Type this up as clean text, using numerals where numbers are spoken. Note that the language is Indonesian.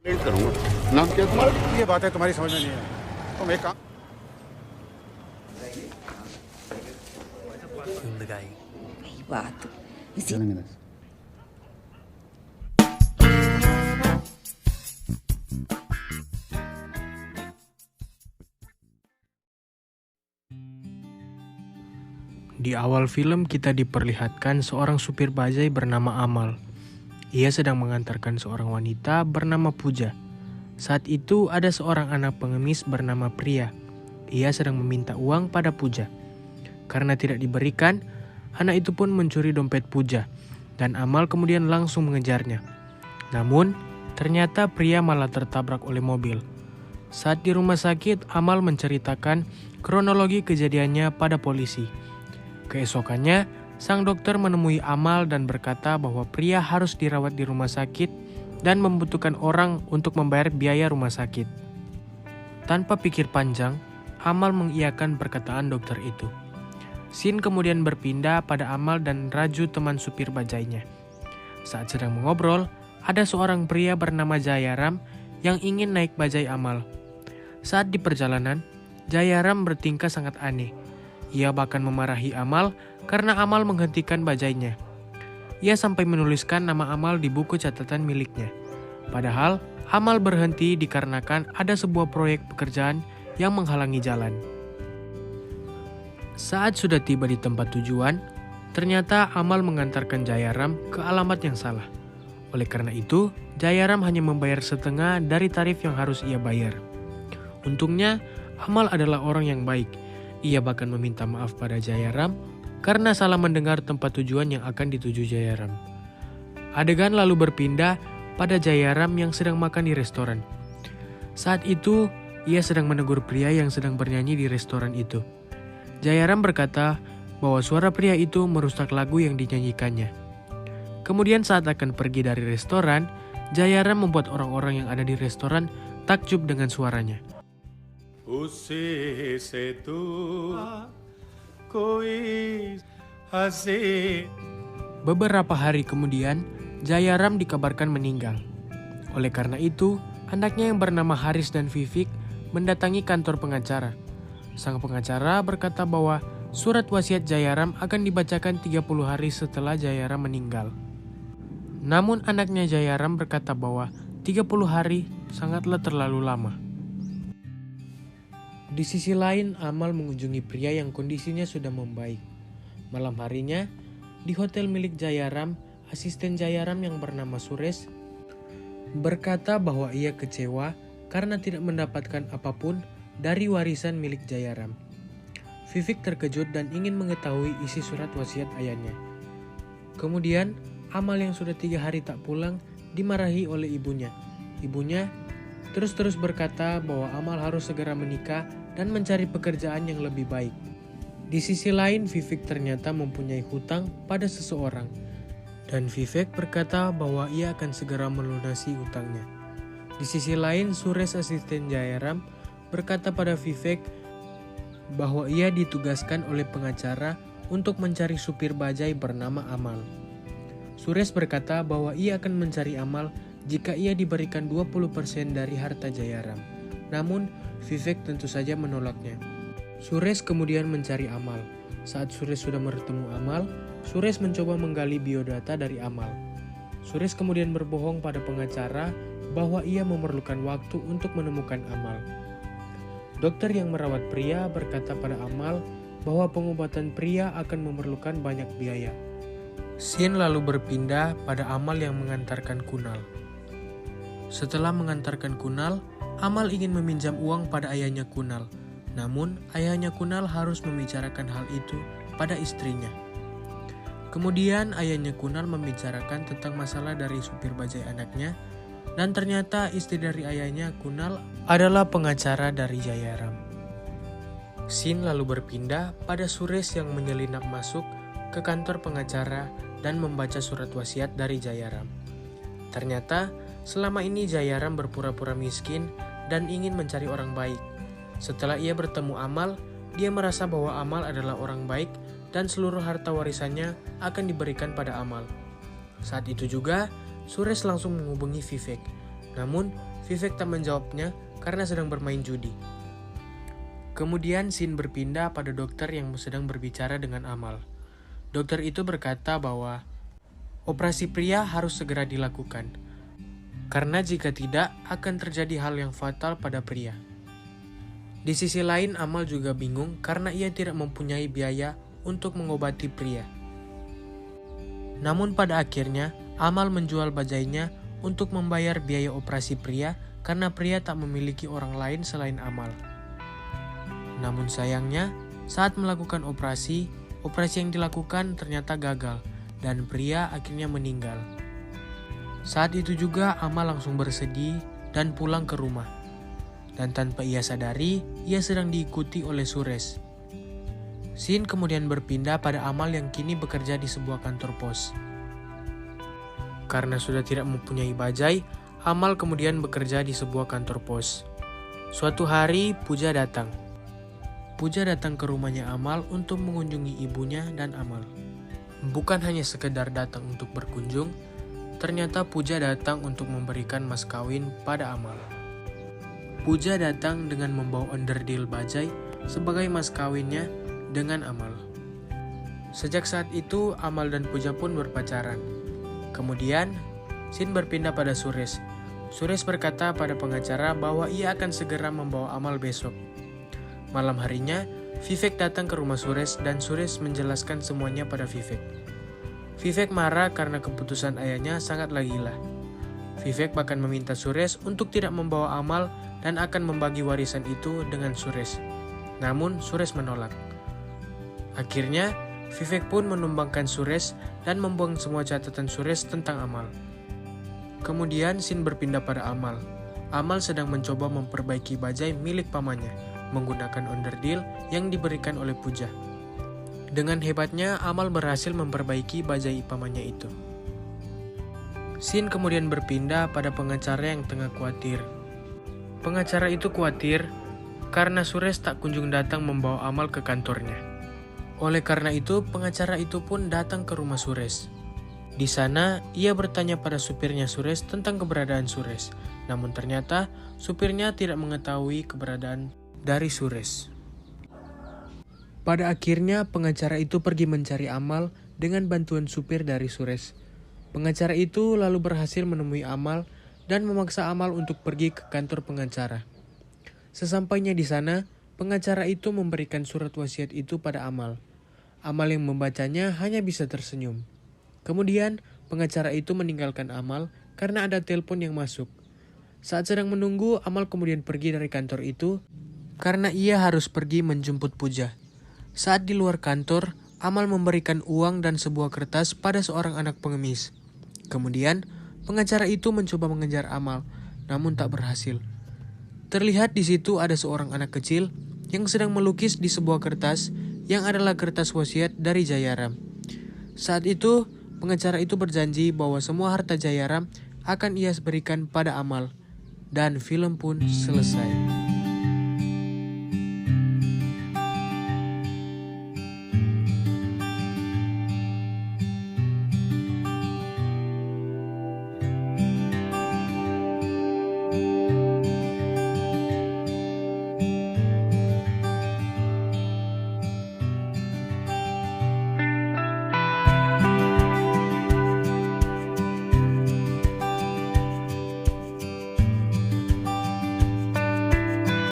करूंगा। नाम क्या तुम्हारा? ये बात है तुम्हारी समझ में नहीं है। तुम एक काम Hyundai. वही बात इसी Di awal film kita diperlihatkan seorang supir bajai bernama Amal. Ia sedang mengantarkan seorang wanita bernama Puja. Saat itu ada seorang anak pengemis bernama Pria. Ia sedang meminta uang pada Puja. Karena tidak diberikan, anak itu pun mencuri dompet Puja. Dan Amal kemudian langsung mengejarnya. Namun, ternyata Pria malah tertabrak oleh mobil. Saat di rumah sakit, Amal menceritakan kronologi kejadiannya pada polisi. Keesokannya, sang dokter menemui Amal dan berkata bahwa Pria harus dirawat di rumah sakit dan membutuhkan orang untuk membayar biaya rumah sakit. Tanpa pikir panjang, Amal mengiyakan perkataan dokter itu. Scene kemudian berpindah pada Amal dan Raju teman supir bajainya. Saat sedang mengobrol, ada seorang pria bernama Jayaram yang ingin naik bajai Amal. Saat di perjalanan, Jayaram bertingkah sangat aneh. Ia bahkan memarahi Amal karena Amal menghentikan bajainya. Ia sampai menuliskan nama Amal di buku catatan miliknya. Padahal, Amal berhenti dikarenakan ada sebuah proyek pekerjaan yang menghalangi jalan. Saat sudah tiba di tempat tujuan, ternyata Amal mengantarkan Jayaram ke alamat yang salah. Oleh karena itu, Jayaram hanya membayar setengah dari tarif yang harus ia bayar. Untungnya, Amal adalah orang yang baik. Ia bahkan meminta maaf pada Jayaram karena salah mendengar tempat tujuan yang akan dituju Jayaram. Adegan lalu berpindah pada Jayaram yang sedang makan di restoran. Saat itu, ia sedang menegur pria yang sedang bernyanyi di restoran itu. Jayaram berkata bahwa suara pria itu merusak lagu yang dinyanyikannya. Kemudian saat akan pergi dari restoran, Jayaram membuat orang-orang yang ada di restoran takjub dengan suaranya. उसी से तू कोई हंसी. Beberapa hari kemudian, Jayaram dikabarkan meninggal. Oleh karena itu, anaknya yang bernama Haris dan Vivik mendatangi kantor pengacara. Sang pengacara berkata bahwa surat wasiat Jayaram akan dibacakan 30 hari setelah Jayaram meninggal. Namun anaknya Jayaram berkata bahwa 30 hari sangatlah terlalu lama. Di sisi lain, Amal mengunjungi pria yang kondisinya sudah membaik. Malam harinya, di hotel milik Jayaram, asisten Jayaram yang bernama Suresh berkata bahwa ia kecewa karena tidak mendapatkan apapun dari warisan milik Jayaram. Vivik terkejut dan ingin mengetahui isi surat wasiat ayahnya. Kemudian, Amal yang sudah 3 hari tak pulang dimarahi oleh ibunya. Ibunya terus berkata bahwa Amal harus segera menikah dan mencari pekerjaan yang lebih baik. Di sisi lain, Vivek ternyata mempunyai hutang pada seseorang. Dan Vivek berkata bahwa ia akan segera melunasi hutangnya. Di sisi lain, Suresh asisten Jayaram berkata pada Vivek bahwa ia ditugaskan oleh pengacara untuk mencari supir bajai bernama Amal. Suresh berkata bahwa ia akan mencari Amal jika ia diberikan 20% dari harta Jayaram. Namun, Vivek tentu saja menolaknya. Suresh kemudian mencari Amal. Saat Suresh sudah bertemu Amal, Suresh mencoba menggali biodata dari Amal. Suresh kemudian berbohong pada pengacara bahwa ia memerlukan waktu untuk menemukan Amal. Dokter yang merawat pria berkata pada Amal bahwa pengobatan pria akan memerlukan banyak biaya. Scene lalu berpindah pada Amal yang mengantarkan Kunal. Setelah mengantarkan Kunal, Amal ingin meminjam uang pada ayahnya Kunal. Namun, ayahnya Kunal harus membicarakan hal itu pada istrinya. Kemudian, ayahnya Kunal membicarakan tentang masalah dari supir bajai anaknya, dan ternyata istri dari ayahnya Kunal adalah pengacara dari Jayaram. Scene lalu berpindah pada Suresh yang menyelinap masuk ke kantor pengacara dan membaca surat wasiat dari Jayaram. Ternyata, selama ini Jayaram berpura-pura miskin dan ingin mencari orang baik. Setelah ia bertemu Amal, dia merasa bahwa Amal adalah orang baik dan seluruh harta warisannya akan diberikan pada Amal. Saat itu juga, Suresh langsung menghubungi Vivek. Namun, Vivek tak menjawabnya karena sedang bermain judi. Kemudian scene berpindah pada dokter yang sedang berbicara dengan Amal. Dokter itu berkata bahwa operasi pria harus segera dilakukan, karena jika tidak akan terjadi hal yang fatal pada pria. Di sisi lain, Amal juga bingung karena ia tidak mempunyai biaya untuk mengobati pria. Namun pada akhirnya, Amal menjual bajainya untuk membayar biaya operasi pria karena pria tak memiliki orang lain selain Amal. Namun sayangnya, saat melakukan operasi yang dilakukan ternyata gagal dan pria akhirnya meninggal. Saat itu juga Amal langsung bersedih dan pulang ke rumah. Dan tanpa ia sadari, ia sedang diikuti oleh Suresh. Scene kemudian berpindah pada Amal yang kini bekerja di sebuah kantor pos. Karena sudah tidak mempunyai bajai, Amal kemudian bekerja di sebuah kantor pos. Suatu hari, Puja datang. Puja datang ke rumahnya Amal untuk mengunjungi ibunya dan Amal. Bukan hanya sekedar datang untuk berkunjung, ternyata Puja datang untuk memberikan mas kawin pada Amal. Puja datang dengan membawa onderdil bajai sebagai mas kawinnya dengan Amal. Sejak saat itu, Amal dan Puja pun berpacaran. Kemudian, scene berpindah pada Suresh. Suresh berkata pada pengacara bahwa ia akan segera membawa Amal besok. Malam harinya, Vivek datang ke rumah Suresh dan Suresh menjelaskan semuanya pada Vivek. Vivek marah karena keputusan ayahnya sangatlah gila. Vivek bahkan meminta Suresh untuk tidak membawa Amal dan akan membagi warisan itu dengan Suresh. Namun Suresh menolak. Akhirnya, Vivek pun menumbangkan Suresh dan membuang semua catatan Suresh tentang Amal. Kemudian scene berpindah pada Amal. Amal sedang mencoba memperbaiki bajai milik pamannya menggunakan onderdil yang diberikan oleh Puja. Dengan hebatnya, Amal berhasil memperbaiki bajai pamannya itu. Scene kemudian berpindah pada pengacara yang tengah khawatir. Pengacara itu khawatir karena Suresh tak kunjung datang membawa Amal ke kantornya. Oleh karena itu, pengacara itu pun datang ke rumah Suresh. Di sana, ia bertanya pada supirnya Suresh tentang keberadaan Suresh. Namun ternyata, supirnya tidak mengetahui keberadaan dari Suresh. Pada akhirnya, pengacara itu pergi mencari Amal dengan bantuan supir dari Suresh. Pengacara itu lalu berhasil menemui Amal dan memaksa Amal untuk pergi ke kantor pengacara. Sesampainya di sana, pengacara itu memberikan surat wasiat itu pada Amal. Amal yang membacanya hanya bisa tersenyum. Kemudian, pengacara itu meninggalkan Amal karena ada telepon yang masuk. Saat sedang menunggu, Amal kemudian pergi dari kantor itu karena ia harus pergi menjemput Puja. Saat di luar kantor, Amal memberikan uang dan sebuah kertas pada seorang anak pengemis. Kemudian, pengacara itu mencoba mengejar Amal, namun tak berhasil. Terlihat di situ ada seorang anak kecil yang sedang melukis di sebuah kertas yang adalah kertas wasiat dari Jayaram. Saat itu, pengacara itu berjanji bahwa semua harta Jayaram akan ia berikan pada Amal. Dan film pun selesai.